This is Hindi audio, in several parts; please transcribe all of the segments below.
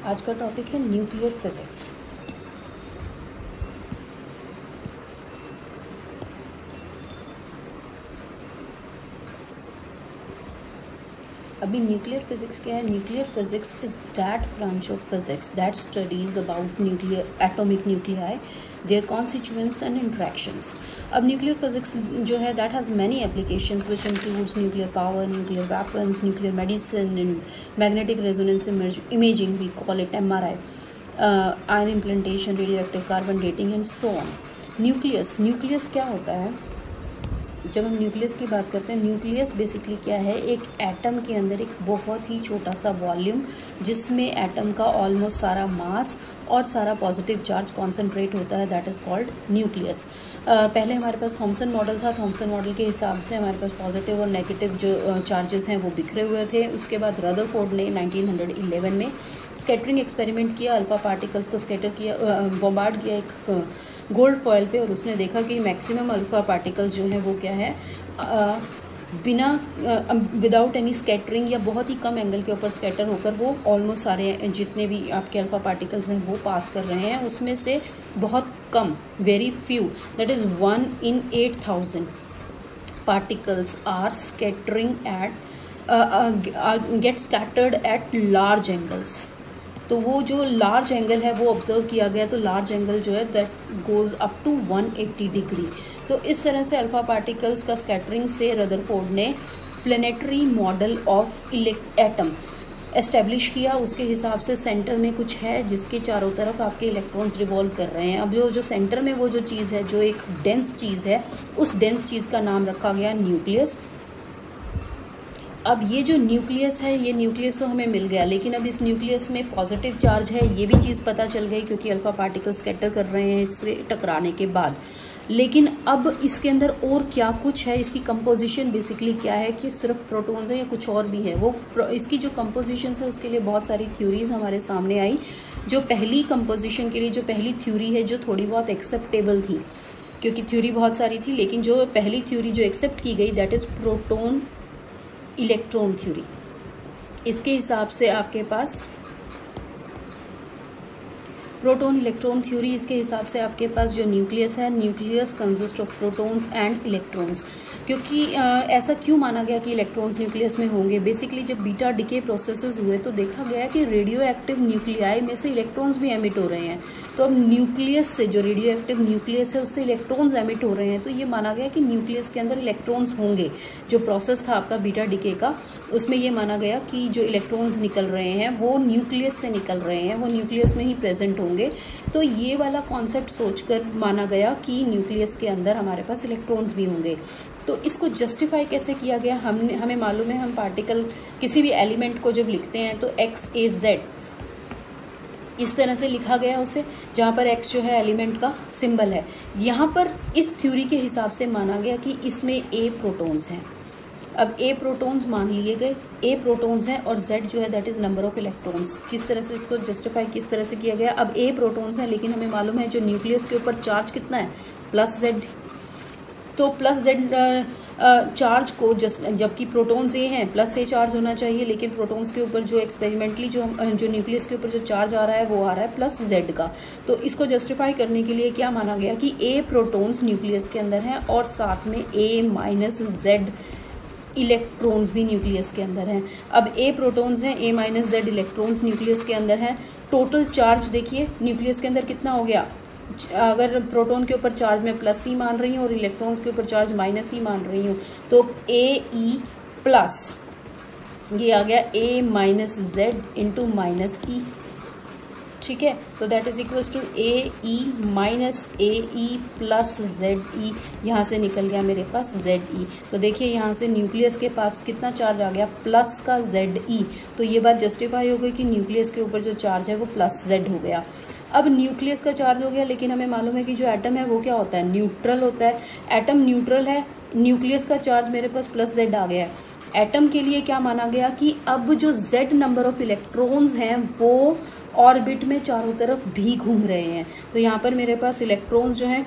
आज का टॉपिक है न्यूक्लियर फिजिक्स। अभी न्यूक्लियर फिजिक्स क्या है? Nuclear physics is that branch of physics that studies about nuclear atomic nuclei, their constituents and interactions. अब न्यूक्लियर फिजिक्स जो है that has many applications which includes nuclear power, nuclear weapons, nuclear medicine and magnetic resonance imaging, we call it MRI, ion implantation, radioactive carbon dating and so on. Nucleus क्या होता है? जब हम न्यूक्लियस की बात करते हैं, न्यूक्लियस बेसिकली क्या है? एक एटम के अंदर एक बहुत ही छोटा सा वॉल्यूम जिसमें एटम का ऑलमोस्ट सारा मास और सारा पॉजिटिव चार्ज कॉन्सेंट्रेट होता है, दैट इज कॉल्ड न्यूक्लियस। पहले हमारे पास थॉमसन मॉडल था। थॉमसन मॉडल के हिसाब से हमारे पास पॉजिटिव और नेगेटिव जो चार्जेस हैं वो बिखरे हुए थे। उसके बाद रदरफोर्ड ने 1911 में स्कैटरिंग एक्सपेरिमेंट किया, अल्फा पार्टिकल्स को स्कैटर किया, बॉम्बार्ड किया एक गोल्ड फॉयल पे, और उसने देखा कि मैक्सिमम अल्फा पार्टिकल्स जो है वो क्या है, बिना विदाउट एनी स्कैटरिंग या बहुत ही कम एंगल के ऊपर स्कैटर होकर वो ऑलमोस्ट सारे जितने भी आपके अल्फा पार्टिकल्स हैं वो पास कर रहे हैं। उसमें से बहुत कम, very few, that is 1 in 8,000 particles are scattering at get scattered at large angles. तो वो जो लार्ज एंगल है वो ऑब्जर्व किया गया, तो लार्ज एंगल जो है that goes up to 180 degree. तो इस तरह से अल्फा पार्टिकल्स का स्कैटरिंग से रदरफोर्ड ने planetary model of atom establish किया। उसके हिसाब से सेंटर में कुछ है जिसके चारों तरफ आपके इलेक्ट्रॉन्स रिवॉल्व कर रहे हैं। अब जो सेंटर में वो जो चीज़ है, जो एक डेंस चीज़ है, उस डेंस चीज़ का नाम रखा गया न्यूक्लियस। अब ये जो न्यूक्लियस है, ये न्यूक्लियस तो हमें मिल गया, लेकिन अब इस न्यूक्लियस में पॉजिटिव चार्ज है, ये भी चीज़ पता चल गई क्योंकि अल्फा पार्टिकल स्कैटर कर रहे हैं इससे टकराने के बाद। लेकिन अब इसके अंदर और क्या कुछ है, इसकी कंपोजिशन बेसिकली क्या है, कि सिर्फ प्रोटॉन्स है या कुछ और भी है? वो इसकी जो कंपोजिशन है उसके लिए बहुत सारी थ्योरीज हमारे सामने आई। जो पहली कंपोजिशन के लिए जो पहली थ्योरी है जो थोड़ी बहुत एक्सेप्टेबल थी, क्योंकि थ्योरी बहुत सारी थी, लेकिन जो पहली थ्योरी जो एक्सेप्ट की गई that is proton electron theory. इसके हिसाब से आपके पास प्रोटॉन इलेक्ट्रॉन थ्योरी, इसके हिसाब से आपके पास जो न्यूक्लियस है, nucleus consist of protons and electrons. क्योंकि ऐसा क्यों माना गया कि इलेक्ट्रॉन्स न्यूक्लियस में होंगे? बेसिकली जब बीटा डिके प्रोसेसेस हुए तो देखा गया कि रेडियो एक्टिव न्यूक्लियाई में से इलेक्ट्रॉन्स भी एमिट हो रहे हैं। तो अब न्यूक्लियस से, जो रेडियो एक्टिव न्यूक्लियस है, उससे इलेक्ट्रॉन्स एमिट हो रहे हैं, तो ये माना गया कि न्यूक्लियस के अंदर इलेक्ट्रॉन्स होंगे। जो प्रोसेस था आपका बीटा डिके का, उसमें ये माना गया कि जो इलेक्ट्रॉन्स निकल रहे हैं वो न्यूक्लियस से निकल रहे हैं, वो न्यूक्लियस में ही प्रेजेंट होंगे। तो ये वाला कॉन्सेप्ट सोचकर माना गया कि न्यूक्लियस के अंदर हमारे पास इलेक्ट्रॉन्स भी होंगे। तो इसको जस्टिफाई कैसे किया गया? हमें मालूम है, हम पार्टिकल किसी भी एलिमेंट को जब लिखते हैं तो XAZ इस तरह से लिखा गया उसे, जहां पर X जो है एलिमेंट का सिंबल है। यहाँ पर इस थ्योरी के हिसाब से माना गया कि इसमें A प्रोटॉन्स हैं। अब A प्रोटॉन्स मान लिए गए, A प्रोटॉन्स हैं, और Z जो है that is number of electrons. किस तरह से इसको जस्टिफाई किस तरह से किया गया? अब A प्रोटॉन्स हैं, लेकिन हमें मालूम है जो न्यूक्लियस के ऊपर चार्ज कितना है, +Z। तो +Z चार्ज को जबकि प्रोटॉन्स A हैं, +A चार्ज होना चाहिए, लेकिन प्रोटॉन्स के ऊपर जो एक्सपेरिमेंटली जो न्यूक्लियस के ऊपर जो चार्ज आ रहा है वो आ रहा है +Z का। तो इसको जस्टिफाई करने के लिए क्या माना गया कि A प्रोटॉन्स न्यूक्लियस के अंदर हैं और साथ में A-Z इलेक्ट्रॉन्स भी न्यूक्लियस के अंदर हैं। अब A प्रोटॉन्स हैं, A-Z इलेक्ट्रॉन्स न्यूक्लियस के अंदर हैं। टोटल चार्ज देखिए न्यूक्लियस के अंदर कितना हो गया? अगर प्रोटॉन के ऊपर चार्ज में +E मान रही हूँ और इलेक्ट्रॉन्स के ऊपर चार्ज -E मान रही हूँ, तो AE+, ये आ गया A-Z इंटू -E, ठीक है। तो that is equal to AE minus AE plus ZE। यहाँ से निकल गया मेरे पास ZE। तो देखिए यहाँ से न्यूक्लियस के पास कितना चार्ज आ गया, प्लस का ZE। तो ये बात जस्टिफाई हो गई कि न्यूक्लियस के ऊपर जो चार्ज है वो +Z हो गया। अब न्यूक्लियस का चार्ज हो गया, लेकिन हमें मालूम है कि जो एटम है वो क्या होता है, न्यूट्रल होता है। एटम न्यूट्रल है, न्यूक्लियस का चार्ज मेरे पास +Z आ गया है। एटम के लिए क्या माना गया कि अब जो Z नंबर ऑफ इलेक्ट्रॉन्स हैं वो ऑर्बिट में चारों तरफ भी घूम रहे हैं। तो यहाँ पर मेरे पास इलेक्ट्रॉन्स जो हैं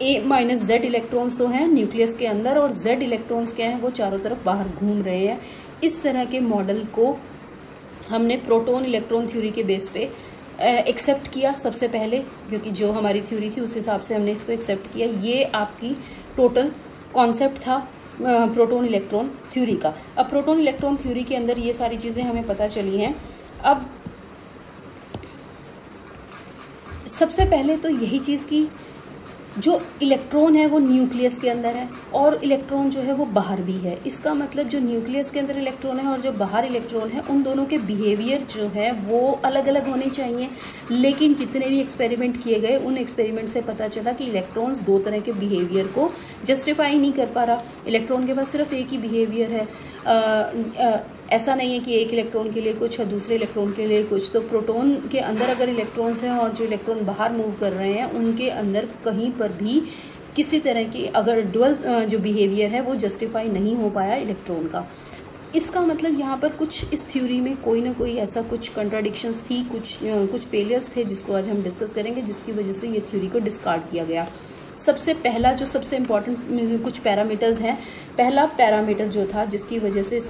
A-Z इलेक्ट्रॉन्स तो हैं न्यूक्लियस के अंदर, और Z इलेक्ट्रॉन्स क्या हैं वो चारों तरफ बाहर घूम रहे हैं। इस तरह के मॉडल को हमने प्रोटॉन इलेक्ट्रॉन थ्योरी के बेस पे एक्सेप्ट किया सबसे पहले, क्योंकि जो हमारी थ्योरी थी उस हिसाब से हमने इसको एक्सेप्ट किया। ये आपकी टोटल कॉन्सेप्ट था प्रोटॉन इलेक्ट्रॉन थ्योरी का। अब प्रोटॉन इलेक्ट्रॉन थ्योरी के अंदर ये सारी चीजें हमें पता चली हैं। अब सबसे पहले तो यही चीज की जो इलेक्ट्रॉन है वो न्यूक्लियस के अंदर है और इलेक्ट्रॉन जो है वो बाहर भी है। इसका मतलब जो न्यूक्लियस के अंदर इलेक्ट्रॉन है और जो बाहर इलेक्ट्रॉन है, उन दोनों के बिहेवियर जो है वो अलग अलग होने चाहिए। लेकिन जितने भी एक्सपेरिमेंट किए गए उन एक्सपेरिमेंट से पता चला कि इलेक्ट्रॉन्स दो तरह के बिहेवियर को जस्टिफाई नहीं कर पा रहा। इलेक्ट्रॉन के पास सिर्फ एक ही बिहेवियर है। ऐसा नहीं है कि एक इलेक्ट्रॉन के लिए कुछ और दूसरे इलेक्ट्रॉन के लिए कुछ। तो प्रोटॉन के अंदर अगर इलेक्ट्रॉन्स हैं और जो इलेक्ट्रॉन बाहर मूव कर रहे हैं उनके अंदर कहीं पर भी किसी तरह की अगर डुअल जो बिहेवियर है वो जस्टिफाई नहीं हो पाया इलेक्ट्रॉन का। इसका मतलब यहाँ पर कुछ इस थ्योरी में कोई ना कोई ऐसा कुछ कंट्राडिक्शंस थी, कुछ फेलियर्स थे जिसको आज हम डिस्कस करेंगे, जिसकी वजह से ये थ्योरी को डिस्कार्ड किया गया। सबसे पहला जो सबसे इम्पोर्टेंट कुछ पैरामीटर्स हैं, पहला पैरामीटर जो था जिसकी वजह से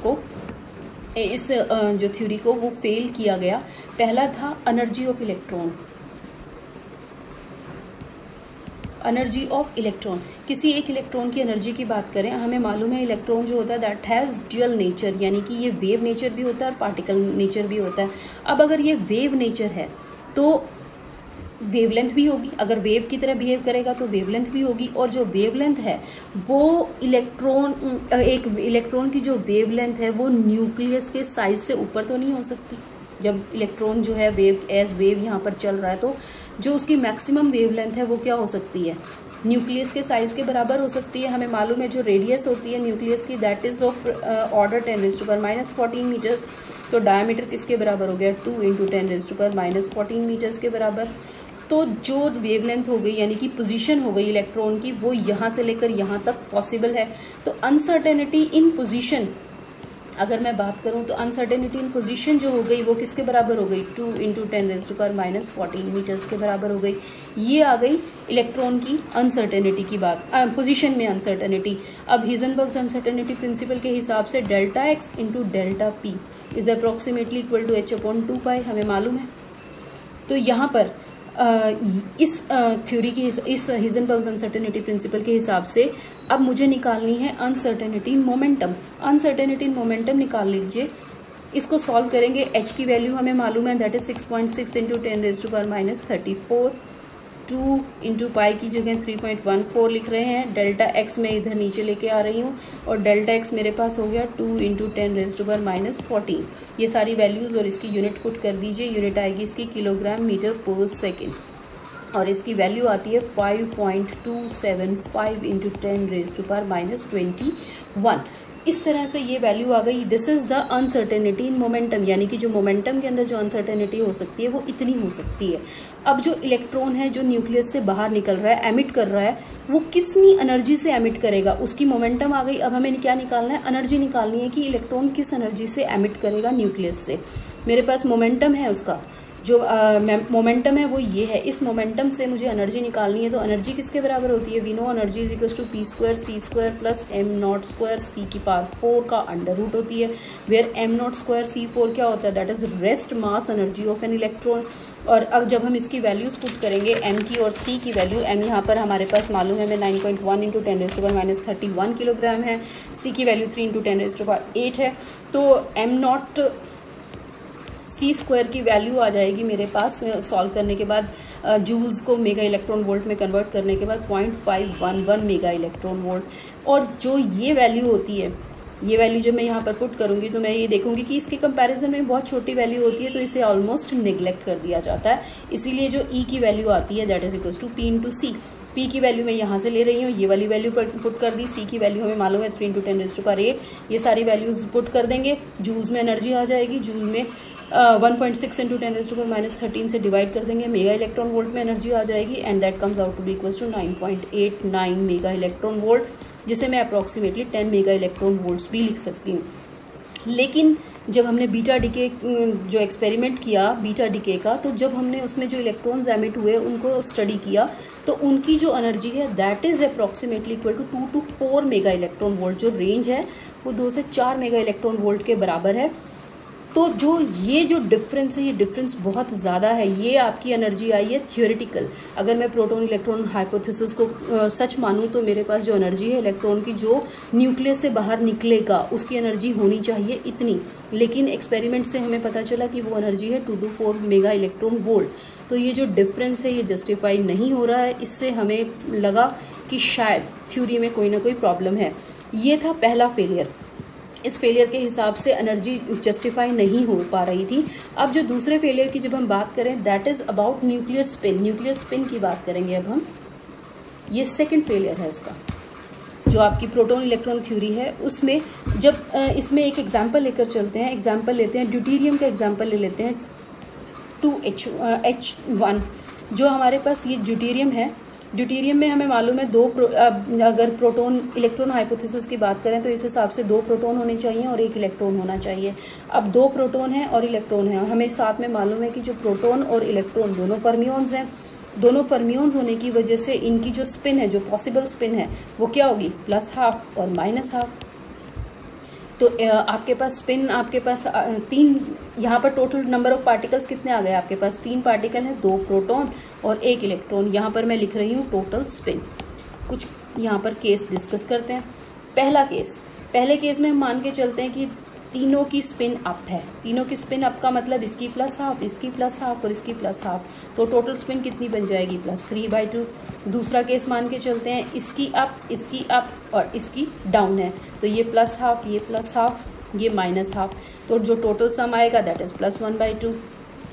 इस जो थ्योरी को वो फेल किया गया, पहला था energy of electron. Energy of electron, किसी एक इलेक्ट्रॉन की एनर्जी की बात करें, हमें मालूम है इलेक्ट्रॉन जो होता है दैट हैज ड्यूअल नेचर, यानी कि ये वेव नेचर भी होता है और पार्टिकल नेचर भी होता है। अब अगर ये वेव नेचर है तो वेवलेंथ भी होगी, अगर वेव की तरह बिहेव करेगा तो वेवलेंथ भी होगी। और जो वेवलेंथ है वो एक इलेक्ट्रॉन की जो वेवलेंथ है वो न्यूक्लियस के साइज से ऊपर तो नहीं हो सकती। जब इलेक्ट्रॉन जो है वेव यहाँ पर चल रहा है तो जो उसकी मैक्सिमम वेवलेंथ है वो क्या हो सकती है, न्यूक्लियस के साइज के बराबर हो सकती है। हमें मालूम है जो रेडियस होती है न्यूक्लियस की that is of order 10⁻⁻14 metres. तो डायमीटर किसके बराबर हो गया, 2 × 10⁻⁻14 मीटर्स के बराबर। तो जो वेवलेंथ हो गई यानी कि पोजीशन हो गई इलेक्ट्रॉन की वो यहाँ से लेकर यहाँ तक पॉसिबल है। तो अनसर्टेनिटी इन पोजीशन, अगर मैं बात करूं तो अनसर्टेनिटी इन पोजीशन जो हो गई वो किसके बराबर हो गई, 2 × 10⁻⁻14 मीटर्स के बराबर हो गई। ये आ गई इलेक्ट्रॉन की अनसर्टेनिटी की बात, पोजीशन में अनसर्टेनिटी। अब हिजनबर्ग्स अनसर्टेनिटी प्रिंसिपल के हिसाब से delta X into delta P is approximately equal to h/2π हमें मालूम है। तो यहाँ पर इस थ्योरी की, इस हिजनबर्ग्स अनसर्टेनिटी प्रिंसिपल के हिसाब से अब मुझे निकालनी है uncertainty in momentum. Uncertainty in momentum निकाल लीजिए, इसको सॉल्व करेंगे। h की वैल्यू हमें मालूम है दैट इज 6.6 × 10⁻⁻34, 2 × पाई की जगह 3.14 लिख रहे हैं। डेल्टा एक्स में इधर नीचे लेके आ रही हूँ और डेल्टा एक्स मेरे पास हो गया 2 × 10⁻⁻14। ये सारी वैल्यूज और इसकी यूनिट पुट कर दीजिए। यूनिट आएगी इसकी किलोग्राम मीटर पर सेकेंड और इसकी वैल्यू आती है 5.275 × 10⁻⁻21। इस तरह से ये वैल्यू आ गई। This is the uncertainty in momentum, यानी कि जो मोमेंटम के अंदर जो अनसर्टेनिटी हो सकती है वो इतनी हो सकती है। अब जो इलेक्ट्रॉन है जो न्यूक्लियस से बाहर निकल रहा है, एमिट कर रहा है, वो कितनी एनर्जी से एमिट करेगा, उसकी मोमेंटम आ गई। अब हमें क्या निकालना है, एनर्जी निकालनी है कि इलेक्ट्रॉन किस एनर्जी से एमिट करेगा न्यूक्लियस से। मेरे पास मोमेंटम है, उसका जो मोमेंटम है वो ये है। इस मोमेंटम से मुझे एनर्जी निकालनी है। तो एनर्जी किसके बराबर होती है, we know energy is equal to p² c² plus m02 c⁴ का अंडर रूट होती है, वेयर m02 c⁴ क्या होता है, that is rest mass energy of an electron. और अब जब हम इसकी वैल्यूज पुट करेंगे m की और c की वैल्यू, m यहाँ पर हमारे पास मालूम है 9.1 × 10⁻31 किलोग्राम है, c की वैल्यू 3 × 10⁸ है। तो m0 c² की वैल्यू आ जाएगी मेरे पास सॉल्व करने के बाद, जूल्स को मेगा इलेक्ट्रॉन वोल्ट में कन्वर्ट करने के बाद 0.511 मेगा इलेक्ट्रॉन वोल्ट। और जो ये वैल्यू होती है, ये वैल्यू जब मैं यहाँ पर पुट करूंगी तो मैं ये देखूंगी कि इसके कंपैरिजन में बहुत छोटी वैल्यू होती है, तो इसे ऑलमोस्ट नेग्लेक्ट कर दिया जाता है। इसीलिए जो ई की वैल्यू आती है that is equal to p × c। p की वैल्यू मैं यहाँ से ले रही हूँ, ये वाली वैल्यू पुट कर दी। c की वैल्यू हमें मालूम है 3 × 10⁸। ये सारी वैल्यूज पुट कर देंगे, जूल्स में एनर्जी आ जाएगी। जूल में 1.6 × 10⁻13 से डिवाइड कर देंगे, मेगा इलेक्ट्रॉन वोल्ट में एनर्जी आ जाएगी and that comes out to be equal to 9.89 mega electron volt, जिसे मैं अप्रोक्सीमेटली 10 मेगा इलेक्ट्रॉन वोल्ट्स भी लिख सकती हूँ। लेकिन जब हमने बीटा डिके जो एक्सपेरिमेंट किया बीटा डिके का, तो जब हमने उसमें जो इलेक्ट्रॉन्स एमिट हुए उनको स्टडी किया तो उनकी जो एनर्जी है that is approximately equal to 2 to 4 mega electron volt. जो रेंज है वो 2 से 4 मेगा इलेक्ट्रॉन वोल्ट के बराबर है। तो जो ये जो डिफरेंस है, ये डिफरेंस बहुत ज़्यादा है। ये आपकी एनर्जी आई है थियोरिटिकल। अगर मैं प्रोटॉन इलेक्ट्रॉन हाइपोथेसिस को सच मानूं तो मेरे पास जो एनर्जी है इलेक्ट्रॉन की जो न्यूक्लियस से बाहर निकलेगा उसकी एनर्जी होनी चाहिए इतनी, लेकिन एक्सपेरिमेंट से हमें पता चला कि वो एनर्जी है 224 मेगा इलेक्ट्रॉन वोल्ट। तो ये जो डिफरेंस है ये जस्टिफाई नहीं हो रहा है। इससे हमें लगा कि शायद थ्योरी में कोई ना कोई प्रॉब्लम है। ये था पहला फेलियर। इस फेलियर के हिसाब से एनर्जी जस्टिफाई नहीं हो पा रही थी। अब जो दूसरे फेलियर की जब हम बात करें, that is about nuclear spin. Nuclear spin की बात करेंगे अब हम। ये सेकंड फेलियर है उसका, जो आपकी प्रोटॉन इलेक्ट्रॉन थ्योरी है उसमें। जब इसमें एक एग्जाम्पल लेकर चलते हैं, एग्जाम्पल लेते हैं ड्यूटेरियम का एग्जाम्पल ले लेते हैं 2H1। जो हमारे पास ये ड्यूटेरियम है, ड्यूटेरियम में हमें मालूम है अगर प्रोटॉन इलेक्ट्रॉन हाइपोथेसिस की बात करें तो इस हिसाब से 2 प्रोटॉन होने चाहिए और 1 इलेक्ट्रॉन होना चाहिए। अब 2 प्रोटॉन है और इलेक्ट्रॉन है। हमें साथ में मालूम है कि जो प्रोटॉन और इलेक्ट्रॉन दोनों फर्मियोन्स हैं। दोनों फर्मियोन्स होने की वजह से इनकी जो स्पिन है, जो पॉसिबल स्पिन है, वो क्या होगी, +½ और -½ तो आपके पास स्पिन, आपके पास 3, यहाँ पर टोटल नंबर ऑफ पार्टिकल्स कितने आ गए आपके पास, 3 पार्टिकल हैं, 2 प्रोटॉन और 1 इलेक्ट्रॉन। यहाँ पर मैं लिख रही हूँ टोटल स्पिन। कुछ यहाँ पर केस डिस्कस करते हैं। पहला केस, पहले केस में हम मान के चलते हैं कि तीनों की स्पिन अप है। तीनों की स्पिन अप का मतलब इसकी +½ इसकी +½ और इसकी +½ तो टोटल स्पिन कितनी बन जाएगी, +3/2। दूसरा केस मान के चलते हैं इसकी अप और इसकी डाउन है, तो ये +½ ये +½ ये -½ तो जो टोटल सम आएगा दैट इज +1/2।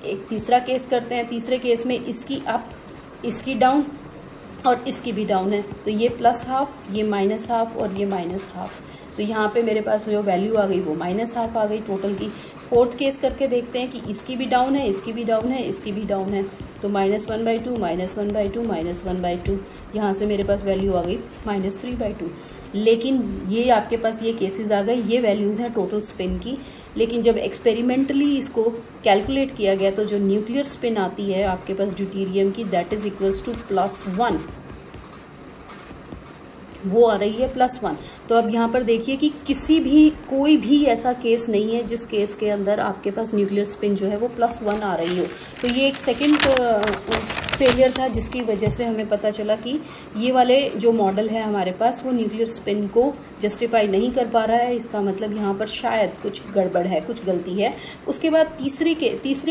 एक तीसरा केस करते हैं। तीसरे केस में इसकी अप इसकी डाउन और इसकी भी डाउन है, तो ये +½ ये -½ और ये -½ तो यहाँ पे मेरे पास जो वैल्यू आ गई वो -½ आ गई टोटल की। फोर्थ केस करके देखते हैं कि इसकी भी डाउन है, इसकी भी डाउन है, इसकी भी डाउन है, तो -1/2 -1/2 -1/2 यहाँ से मेरे पास वैल्यू आ गई -3/2। लेकिन ये आपके पास ये केसेस आ गए, ये वैल्यूज हैं टोटल स्पिन की। लेकिन जब एक्सपेरिमेंटली इसको कैलकुलेट किया गया तो जो न्यूक्लियर स्पिन आती है आपके पास ड्यूटेरियम की, दैट इज इक्वल्स टू +1, वो आ रही है +1। तो अब यहाँ पर देखिए कि कोई भी ऐसा केस नहीं है जिस केस के अंदर आपके पास न्यूक्लियर स्पिन जो है वो +1 आ रही हो। तो ये एक सेकंड फेलियर था जिसकी वजह से हमें पता चला कि ये वाले जो मॉडल है हमारे पास वो न्यूक्लियर स्पिन को जस्टिफाई नहीं कर पा रहा है। इसका मतलब यहाँ पर शायद कुछ गड़बड़ है, कुछ गलती है। उसके बाद तीसरे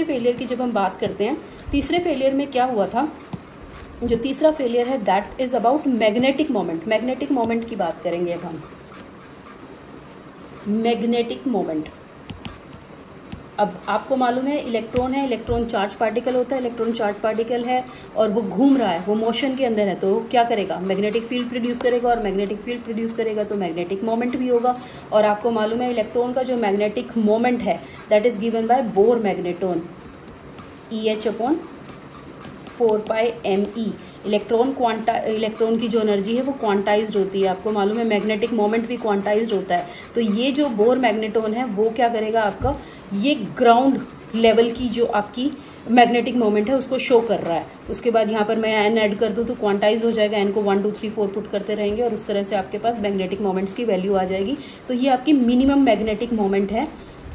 फेलियर की जब हम बात करते हैं, तीसरे फेलियर में क्या हुआ था, जो तीसरा फेलियर है that is about magnetic moment. Magnetic moment की बात करेंगे अब हम। मैग्नेटिक मोमेंट, अब आपको मालूम है इलेक्ट्रॉन है, इलेक्ट्रॉन चार्ज पार्टिकल होता है, इलेक्ट्रॉन चार्ज पार्टिकल है और वो घूम रहा है, वो मोशन के अंदर है, तो क्या करेगा, मैग्नेटिक फील्ड प्रोड्यूस करेगा और मैग्नेटिक फील्ड प्रोड्यूस करेगा तो मैग्नेटिक मोमेंट भी होगा। और आपको मालूम है इलेक्ट्रॉन का जो मैग्नेटिक मोमेंट है that is given by Bohr magneton, EH/4πme। Electron की जो एनर्जी है वो क्वांटाइज्ड होती है। आपको मालूम है मैग्नेटिक मोमेंट भी क्वांटाइज्ड होता है। तो ये जो बोर मैग्नेटोन है वो क्या करेगा, आपका ये ग्राउंड लेवल की जो आपकी मैग्नेटिक मोमेंट है उसको शो कर रहा है। उसके बाद यहाँ पर मैं एन ऐड कर दूं तो क्वांटाइज हो जाएगा, एन को 1 2 3 4 पुट करते रहेंगे और उस तरह से आपके पास मैग्नेटिक मोमेंट्स की वैल्यू आ जाएगी। तो ये आपकी मिनिमम मैग्नेटिक मोमेंट है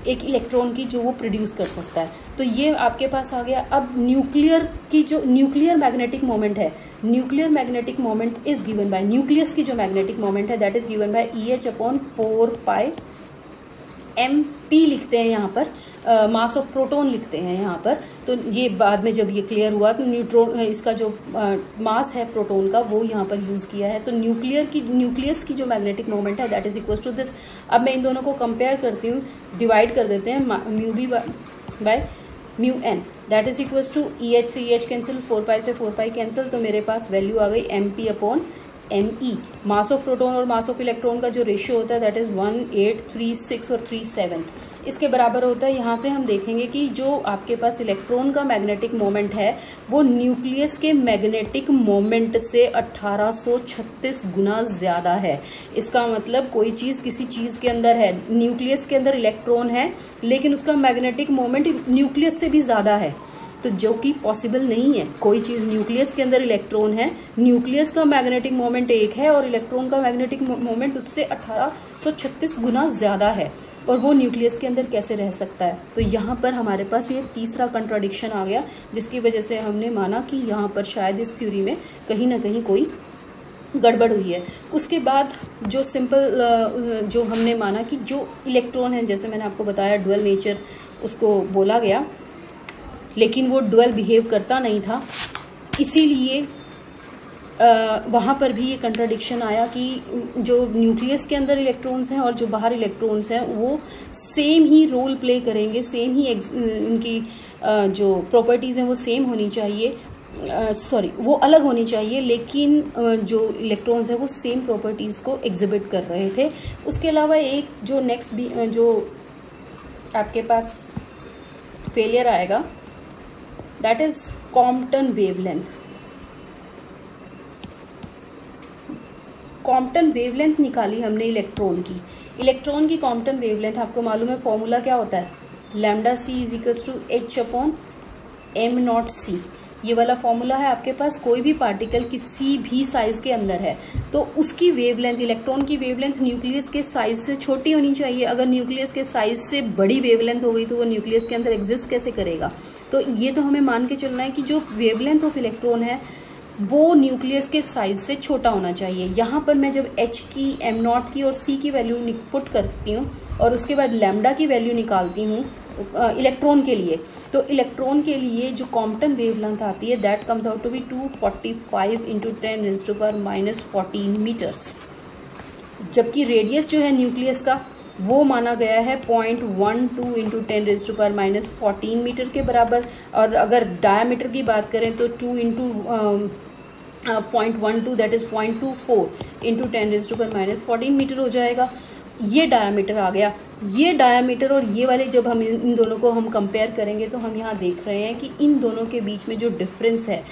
एक इलेक्ट्रॉन की जो वो प्रोड्यूस कर सकता है। तो ये आपके पास आ गया। अब न्यूक्लियर की जो न्यूक्लियर मैग्नेटिक मोमेंट है, nuclear magnetic moment is given bye, nucleus की जो मैग्नेटिक मोमेंट है that is given bye EH/4πmp लिखते हैं यहाँ पर, मास ऑफ प्रोटॉन लिखते हैं यहाँ पर। तो ये बाद में जब ये क्लियर हुआ तो न्यूट्रॉन, इसका जो मास है प्रोटॉन का वो यहाँ पर यूज किया है। तो न्यूक्लियस की जो मैग्नेटिक मोमेंट है that is equal to this. अब मैं इन दोनों को कंपेयर करती हूँ, डिवाइड कर देते हैं, μb by μn that is equal to EH से EH कैंसिल, 4π से 4π कैंसिल, तो मेरे पास वैल्यू आ गई mp/me। मास ऑफ प्रोटॉन और मास ऑफ इलेक्ट्रॉन का जो रेशियो होता है दैट इज 1 8 3 6 और 3 7 इसके बराबर होता है। यहाँ से हम देखेंगे कि जो आपके पास इलेक्ट्रॉन का मैग्नेटिक मोमेंट है वो न्यूक्लियस के मैग्नेटिक मोमेंट से 1836 गुना ज्यादा है। इसका मतलब कोई चीज किसी चीज के अंदर है, न्यूक्लियस के अंदर इलेक्ट्रॉन है लेकिन उसका मैग्नेटिक मोमेंट न्यूक्लियस से भी ज्यादा है, तो जो कि पॉसिबल नहीं है। कोई चीज न्यूक्लियस के अंदर इलेक्ट्रॉन है, न्यूक्लियस का मैग्नेटिक मोमेंट 1 है और इलेक्ट्रॉन का मैग्नेटिक मोमेंट उससे 1836 गुना ज्यादा है। और वो न्यूक्लियस के अंदर कैसे रह सकता है। तो यहाँ पर हमारे पास ये तीसरा कंट्राडिक्शन आ गया, जिसकी वजह से हमने माना कि यहाँ पर शायद इस थ्योरी में कहीं ना कहीं कोई गड़बड़ हुई है। उसके बाद जो सिंपल जो हमने माना कि जो इलेक्ट्रॉन है, जैसे मैंने आपको बताया डुअल नेचर उसको बोला गया, लेकिन वो डुअल बिहेव करता नहीं था, इसीलिए वहाँ पर भी ये कंट्राडिक्शन आया कि जो न्यूक्लियस के अंदर इलेक्ट्रॉन्स हैं और जो बाहर इलेक्ट्रॉन्स हैं वो सेम ही रोल प्ले करेंगे, सेम ही इनकी जो प्रॉपर्टीज़ हैं वो सेम होनी चाहिए, वो अलग होनी चाहिए, लेकिन जो इलेक्ट्रॉन्स हैं वो सेम प्रॉपर्टीज़ को एग्जिबिट कर रहे थे। उसके अलावा एक जो नेक्स्ट भी जो आपके पास फेलियर आएगा, that is Compton wavelength. Compton wavelength निकाली हमने इलेक्ट्रॉन की। इलेक्ट्रॉन की कॉम्पटन वेवलेंथ आपको मालूम है फॉर्मूला क्या होता है, lambda C is equals to H upon M not C. ये वाला फॉर्मूला है आपके पास। कोई भी पार्टिकल किसी भी साइज के अंदर है तो उसकी वेवलेंथ, इलेक्ट्रॉन की वेवलेंथ न्यूक्लियस के साइज से छोटी होनी चाहिए। अगर न्यूक्लियस के साइज से बड़ी वेवलेंथ हो गई तो वो न्यूक्लियस के अंदर एग्जिस्ट कैसे करेगा। तो ये तो हमें मान के चलना है कि जो वेवलेंथ ऑफ इलेक्ट्रॉन है वो न्यूक्लियस के साइज से छोटा होना चाहिए। यहाँ पर मैं जब एच की, एम नॉट की और सी की वैल्यू पुट करती हूँ और उसके बाद लैम्डा की वैल्यू निकालती हूँ इलेक्ट्रॉन के लिए, तो इलेक्ट्रॉन के लिए जो कॉम्पटन वेवलेंथ आती है that comes out to be 245 into 10⁻⁻14 metres. जबकि रेडियस जो है न्यूक्लियस का वो माना गया है 0.12 इंटू 10⁻⁻14 मीटर के बराबर, और अगर डायामीटर की बात करें तो 2 into 0.12 that is 0.24 into 10⁻⁻14 metre हो जाएगा। ये डायामीटर आ गया। ये डायामीटर और ये वाले जब हम इन दोनों को हम कंपेयर करेंगे तो हम यहाँ देख रहे हैं कि इन दोनों के बीच में जो डिफरेंस है,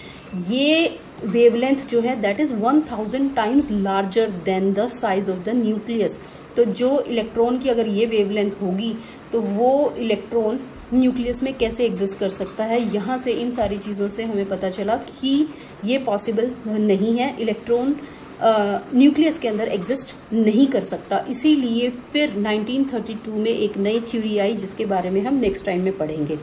ये वेवलेंथ जो है that is 1000 times larger than the size of the nucleus. तो जो इलेक्ट्रॉन की अगर ये वेवलेंथ होगी तो वो इलेक्ट्रॉन न्यूक्लियस में कैसे एग्जिस्ट कर सकता है। यहाँ से इन सारी चीज़ों से हमें पता चला कि ये पॉसिबल नहीं है, इलेक्ट्रॉन न्यूक्लियस के अंदर एग्जिस्ट नहीं कर सकता। इसीलिए फिर 1932 में एक नई थ्योरी आई जिसके बारे में हम नेक्स्ट टाइम में पढ़ेंगे।